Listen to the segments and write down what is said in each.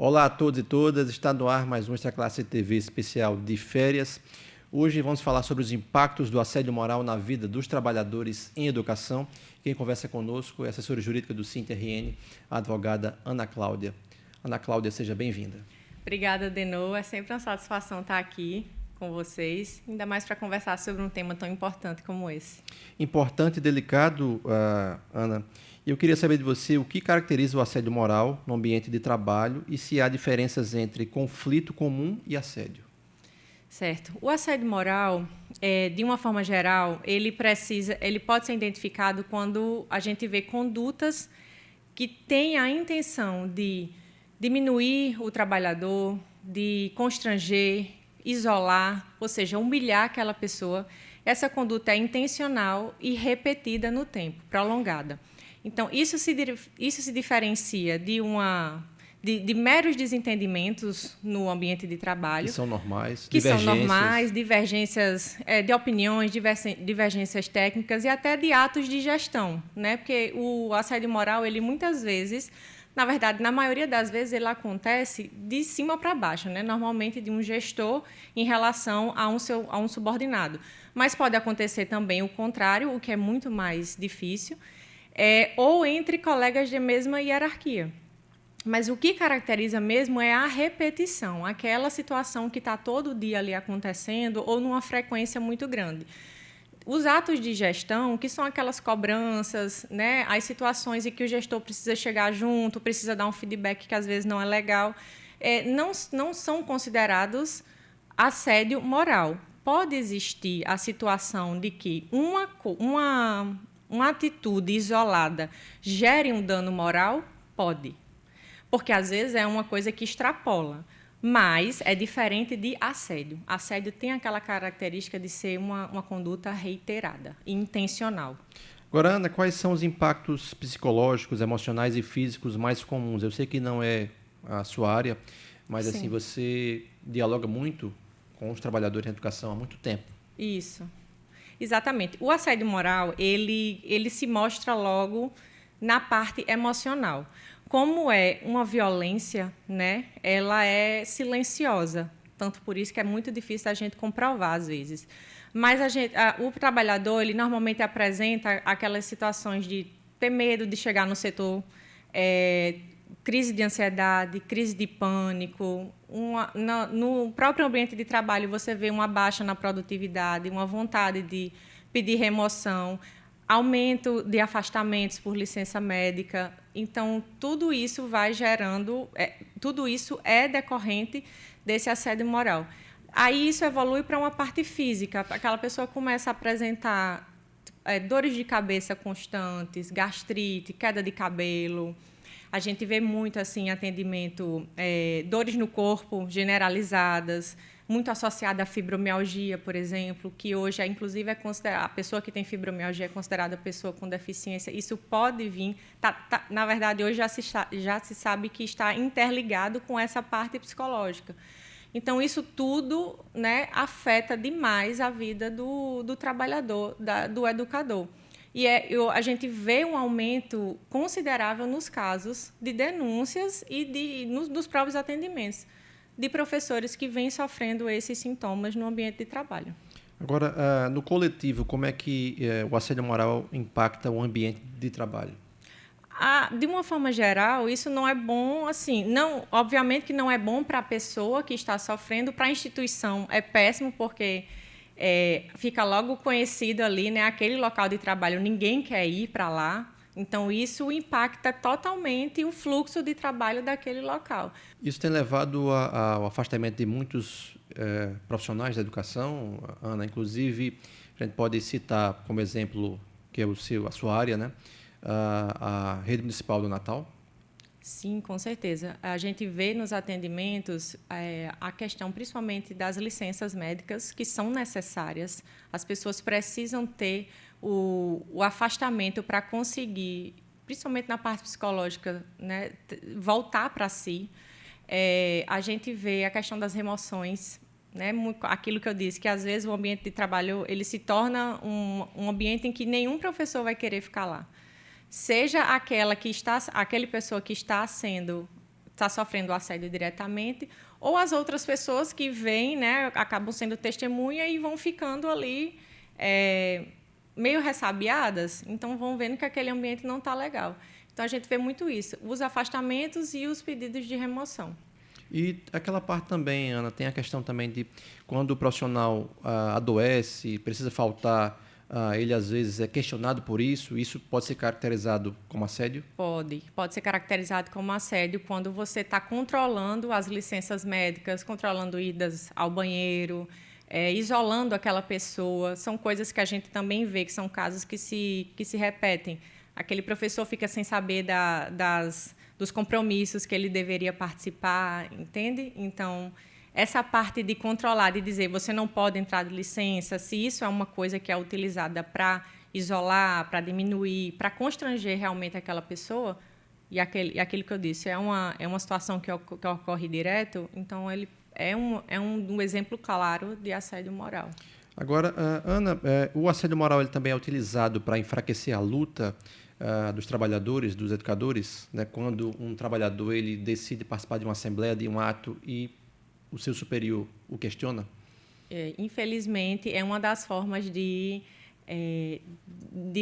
Olá a todos e todas, está no ar mais um Extra Classe TV especial de férias. Hoje vamos falar sobre os impactos do assédio moral na vida dos trabalhadores em educação. Quem conversa conosco é a assessora jurídica do SINT-RN, a advogada Ana Cláudia. Ana Cláudia, seja bem-vinda. Obrigada, Denô. É sempre uma satisfação estar aqui com vocês, ainda mais para conversar sobre um tema tão importante como esse. Importante e delicado, Ana. Eu queria saber de você o que caracteriza o assédio moral no ambiente de trabalho e se há diferenças entre conflito comum e assédio. Certo. O assédio moral, de uma forma geral, ele pode ser identificado quando a gente vê condutas que têm a intenção de diminuir o trabalhador, de constranger, isolar, ou seja, humilhar aquela pessoa. Essa conduta é intencional e repetida no tempo, prolongada. Então, isso se diferencia de meros desentendimentos no ambiente de trabalho. Que são normais, divergências de opiniões, divergências técnicas e até de atos de gestão, né? Porque o assédio moral, ele muitas vezes, na verdade, na maioria das vezes, ele acontece de cima para baixo, né? Normalmente de um gestor em relação a um subordinado. Mas pode acontecer também o contrário, o que é muito mais difícil, ou entre colegas de mesma hierarquia. Mas o que caracteriza mesmo é a repetição, aquela situação que está todo dia ali acontecendo ou numa frequência muito grande. Os atos de gestão, que são aquelas cobranças, né, as situações em que o gestor precisa chegar junto, precisa dar um feedback que às vezes não é legal, não são considerados assédio moral. Pode existir a situação de que uma atitude isolada gere um dano moral? Pode. Porque, às vezes, é uma coisa que extrapola. Mas é diferente de assédio. Assédio tem aquela característica de ser uma conduta reiterada, intencional. Agora, Ana, quais são os impactos psicológicos, emocionais e físicos mais comuns? Eu sei que não é a sua área, mas Sim. assim, você dialoga muito com os trabalhadores em educação há muito tempo. Isso. Exatamente. O assédio moral, ele se mostra logo na parte emocional. Como é uma violência, né, ela é silenciosa, tanto por isso que é muito difícil a gente comprovar às vezes. Mas o trabalhador, ele normalmente apresenta aquelas situações de ter medo de chegar no setor, crise de ansiedade, crise de pânico. No próprio ambiente de trabalho, você vê uma baixa na produtividade, uma vontade de pedir remoção, aumento de afastamentos por licença médica. Então, tudo isso vai gerando, tudo isso é decorrente desse assédio moral. Aí isso evolui para uma parte física. Aquela pessoa começa a apresentar dores de cabeça constantes, gastrite, queda de cabelo. A gente vê muito assim atendimento, dores no corpo generalizadas, muito associada à fibromialgia, por exemplo, que hoje, inclusive, a pessoa que tem fibromialgia é considerada pessoa com deficiência. Isso pode vir, na verdade, hoje já se sabe que está interligado com essa parte psicológica. Então, isso tudo, né, afeta demais a vida do trabalhador, do educador. E a gente vê um aumento considerável nos casos de denúncias e nos próprios atendimentos de professores que vêm sofrendo esses sintomas no ambiente de trabalho. Agora, no coletivo, como é que o assédio moral impacta o ambiente de trabalho? De uma forma geral, isso não é bom, assim, obviamente que não é bom para a pessoa que está sofrendo, para a instituição é péssimo, porque fica logo conhecido ali, né, aquele local de trabalho, ninguém quer ir para lá. Então, isso impacta totalmente o fluxo de trabalho daquele local. Isso tem levado ao afastamento de muitos profissionais da educação, Ana. Inclusive, a gente pode citar como exemplo, que é a sua área, né, a Rede Municipal do Natal. Sim, com certeza. A gente vê nos atendimentos a questão, principalmente, das licenças médicas, que são necessárias. As pessoas precisam ter o afastamento para conseguir, principalmente na parte psicológica, né, voltar para si. A gente vê a questão das remoções, né, aquilo que eu disse, que às vezes o ambiente de trabalho ele se torna um ambiente em que nenhum professor vai querer ficar lá. Seja aquela pessoa que está sendo está sofrendo o assédio diretamente, ou as outras pessoas que vêm, né, acabam sendo testemunha e vão ficando ali meio ressabiadas, então vão vendo que aquele ambiente não está legal. Então, a gente vê muito isso, os afastamentos e os pedidos de remoção. E aquela parte também, Ana, tem a questão também de quando o profissional adoece, precisa faltar, ele às vezes é questionado por isso pode ser caracterizado como assédio? Pode ser caracterizado como assédio quando você está controlando as licenças médicas, controlando idas ao banheiro, isolando aquela pessoa. São coisas que a gente também vê, que são casos que se repetem. Aquele professor fica sem saber dos compromissos que ele deveria participar, entende? Então, essa parte de controlar, de dizer você não pode entrar de licença, se isso é uma coisa que é utilizada para isolar, para diminuir, para constranger realmente aquela pessoa, e aquilo que eu disse, é uma situação que ocorre direto, então ele é um exemplo claro de assédio moral. Agora, Ana, o assédio moral ele também é utilizado para enfraquecer a luta dos trabalhadores, dos educadores, né? Quando um trabalhador ele decide participar de uma assembleia, de um ato e o seu superior o questiona? Infelizmente, é uma das formas de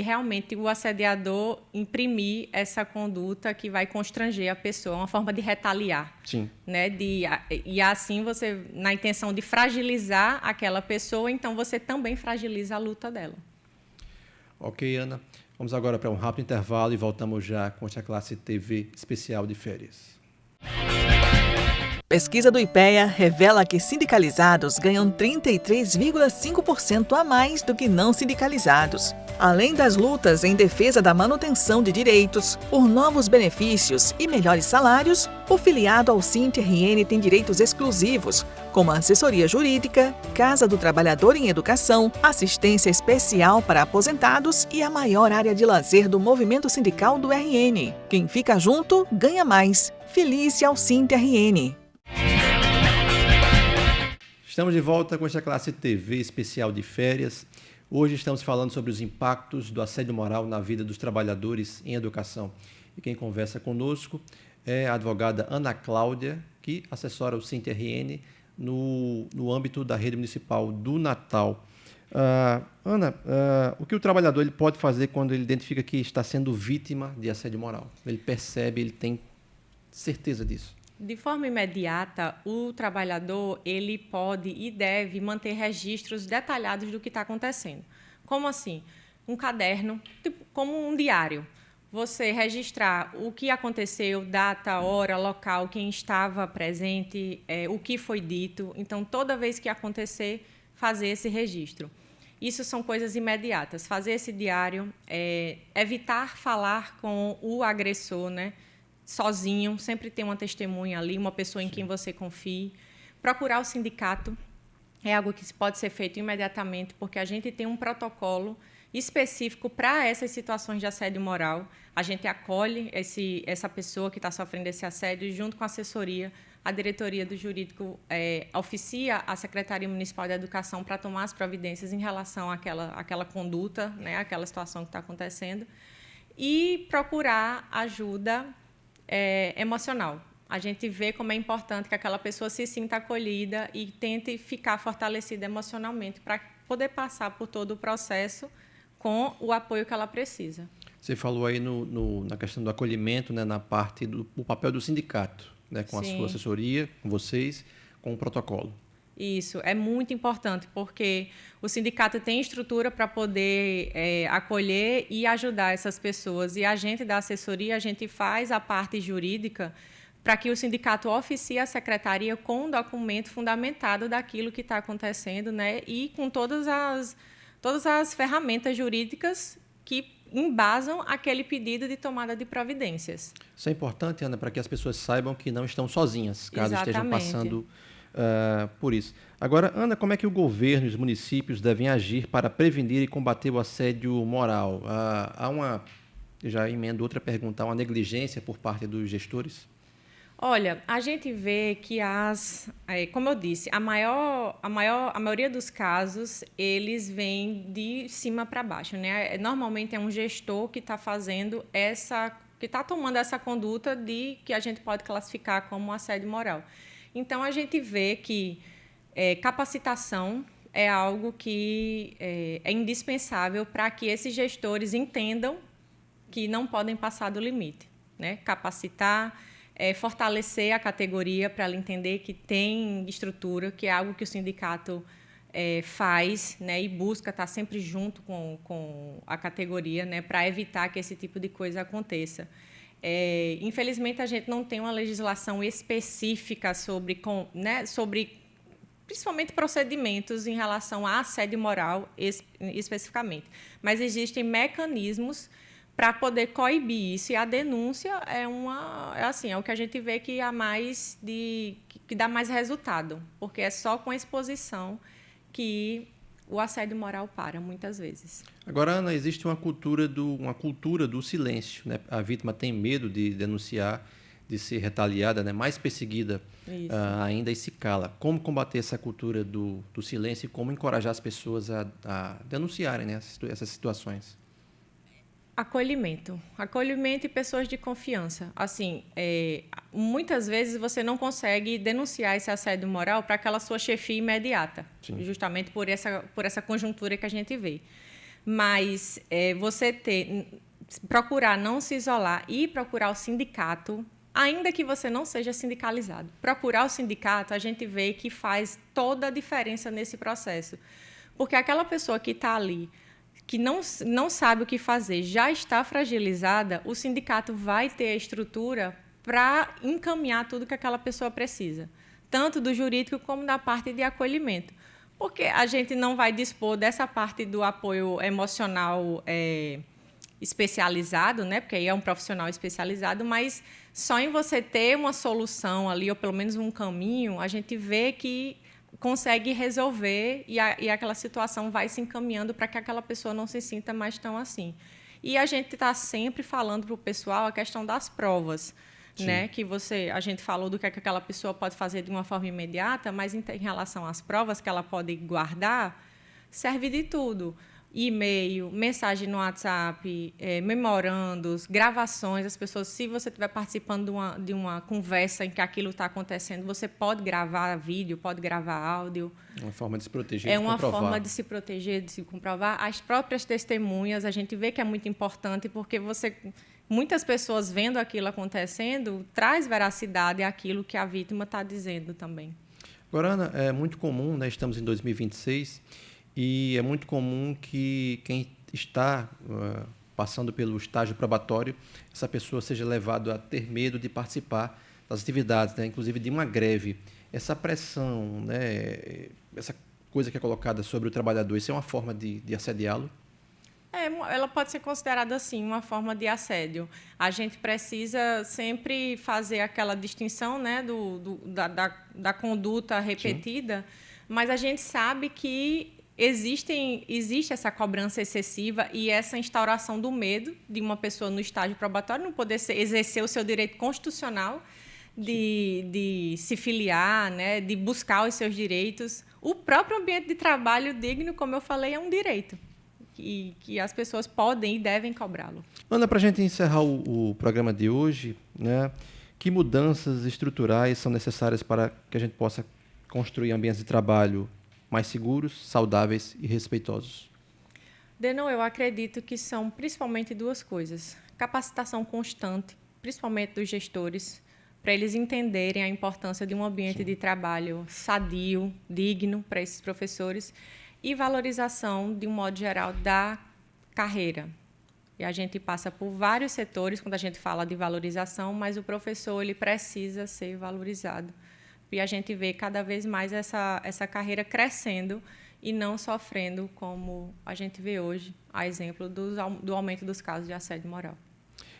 realmente o assediador imprimir essa conduta que vai constranger a pessoa, uma forma de retaliar. Sim. Né? E assim você, na intenção de fragilizar aquela pessoa, então você também fragiliza a luta dela. Ok, Ana. Vamos agora para um rápido intervalo e voltamos já com esta classe TV especial de férias. Pesquisa do IPEA revela que sindicalizados ganham 33,5% a mais do que não sindicalizados. Além das lutas em defesa da manutenção de direitos, por novos benefícios e melhores salários, o filiado ao SINT-RN tem direitos exclusivos, como assessoria jurídica, Casa do Trabalhador em Educação, assistência especial para aposentados e a maior área de lazer do movimento sindical do RN. Quem fica junto, ganha mais. Filie-se ao SINT-RN. Estamos de volta com esta classe TV especial de férias. Hoje estamos falando sobre os impactos do assédio moral na vida dos trabalhadores em educação. E quem conversa conosco é a advogada Ana Cláudia, que assessora o SINT-RN no âmbito da rede municipal do Natal. Ana, o que o trabalhador ele pode fazer quando ele identifica que está sendo vítima de assédio moral? Ele percebe, ele tem certeza disso? De forma imediata, o trabalhador ele pode e deve manter registros detalhados do que está acontecendo. Como assim? Um caderno, como um diário. Você registrar o que aconteceu, data, hora, local, quem estava presente, o que foi dito. Então, toda vez que acontecer, fazer esse registro. Isso são coisas imediatas. Fazer esse diário, evitar falar com o agressor, né? Sozinho, sempre ter uma testemunha ali, uma pessoa em quem você confie. Procurar o sindicato é algo que pode ser feito imediatamente, porque a gente tem um protocolo específico para essas situações de assédio moral. A gente acolhe essa pessoa que está sofrendo esse assédio junto com a assessoria. A diretoria do jurídico oficia a Secretaria Municipal de Educação para tomar as providências em relação àquela conduta, né, àquela situação que está acontecendo. E procurar ajuda emocional. A gente vê como é importante que aquela pessoa se sinta acolhida e tente ficar fortalecida emocionalmente para poder passar por todo o processo com o apoio que ela precisa. Você falou aí na questão do acolhimento, né, na parte do papel do sindicato, né, com Sim. a sua assessoria, com vocês, com o protocolo. Isso, é muito importante, porque o sindicato tem estrutura para poder acolher e ajudar essas pessoas. E a gente, da assessoria, a gente faz a parte jurídica para que o sindicato oficie a secretaria com um documento fundamentado daquilo que está acontecendo, né? E com todas as ferramentas jurídicas que embasam aquele pedido de tomada de providências. Isso é importante, Ana, para que as pessoas saibam que não estão sozinhas, caso estejam passando por isso. Agora, Ana, como é que o governo e os municípios devem agir para prevenir e combater o assédio moral? Já emendo outra pergunta, há uma negligência por parte dos gestores? Olha, a gente vê que como eu disse, a maioria dos casos, eles vêm de cima para baixo, né? Normalmente é um gestor que está fazendo que está tomando essa conduta de que a gente pode classificar como assédio moral. Então, a gente vê que capacitação é algo que é indispensável para que esses gestores entendam que não podem passar do limite, né? Capacitar, fortalecer a categoria para ela entender que tem estrutura, que é algo que o sindicato faz, né? E busca estar sempre junto com a categoria, né? Para evitar que esse tipo de coisa aconteça. Infelizmente, a gente não tem uma legislação específica sobre principalmente procedimentos em relação a assédio moral especificamente. Mas existem mecanismos para poder coibir isso. E a denúncia é o que a gente vê que que dá mais resultado, porque é só com a exposição que o assédio moral para, muitas vezes. Agora, Ana, existe uma cultura do silêncio, né? A vítima tem medo de denunciar, de ser retaliada, né? Mais perseguida ainda, e se cala. Como combater essa cultura do silêncio e como encorajar as pessoas a denunciarem, né, essas situações? Acolhimento e pessoas de confiança. Assim, muitas vezes você não consegue denunciar esse assédio moral para aquela sua chefia imediata, Sim. Justamente por essa conjuntura que a gente vê. Mas procurar não se isolar e procurar o sindicato, ainda que você não seja sindicalizado. Procurar o sindicato, a gente vê que faz toda a diferença nesse processo. Porque aquela pessoa que está ali, que não sabe o que fazer, já está fragilizada, o sindicato vai ter a estrutura para encaminhar tudo que aquela pessoa precisa, tanto do jurídico como da parte de acolhimento. Porque a gente não vai dispor dessa parte do apoio emocional especializado, né? Porque aí é um profissional especializado, mas só em você ter uma solução ali, ou pelo menos um caminho, a gente vê que consegue resolver e aquela situação vai se encaminhando para que aquela pessoa não se sinta mais tão assim. E a gente está sempre falando para o pessoal a questão das provas, né? Que a gente falou do que aquela pessoa pode fazer de uma forma imediata, mas em relação às provas que ela pode guardar, serve de tudo. E-mail, mensagem no WhatsApp, memorandos, gravações. As pessoas, se você estiver participando de uma conversa em que aquilo está acontecendo, você pode gravar vídeo, pode gravar áudio. Uma forma de se proteger, de comprovar. É uma forma de se proteger, de se comprovar. As próprias testemunhas, a gente vê que é muito importante, porque muitas pessoas vendo aquilo acontecendo, traz veracidade àquilo que a vítima está dizendo também. Agora, Ana, é muito comum, né, estamos em 2026, e é muito comum que quem está passando pelo estágio probatório, essa pessoa seja levada a ter medo de participar das atividades, né? Inclusive de uma greve. Essa pressão, né? Essa coisa que é colocada sobre o trabalhador, isso é uma forma de assediá-lo? Ela pode ser considerada, assim, uma forma de assédio. A gente precisa sempre fazer aquela distinção, né, da conduta repetida, Sim. Mas a gente sabe que existe essa cobrança excessiva e essa instauração do medo de uma pessoa no estágio probatório não poder exercer o seu direito constitucional de se filiar, né, de buscar os seus direitos. O próprio ambiente de trabalho digno, como eu falei, é um direito que as pessoas podem e devem cobrá-lo. Ana, para a gente encerrar o programa de hoje, né, que mudanças estruturais são necessárias para que a gente possa construir ambientes de trabalho mais seguros, saudáveis e respeitosos? Denon, eu acredito que são principalmente duas coisas. Capacitação constante, principalmente dos gestores, para eles entenderem a importância de um ambiente Sim. de trabalho sadio, digno para esses professores, e valorização, de um modo geral, da carreira. E a gente passa por vários setores quando a gente fala de valorização, mas o professor ele precisa ser valorizado. E a gente vê cada vez mais essa carreira crescendo e não sofrendo como a gente vê hoje, a exemplo do aumento dos casos de assédio moral.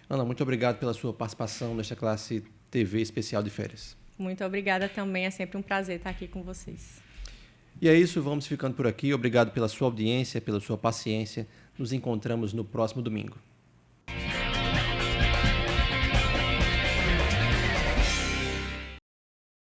Ana, muito obrigado pela sua participação nesta classe TV especial de férias. Muito obrigada também, é sempre um prazer estar aqui com vocês. E é isso, vamos ficando por aqui. Obrigado pela sua audiência, pela sua paciência. Nos encontramos no próximo domingo.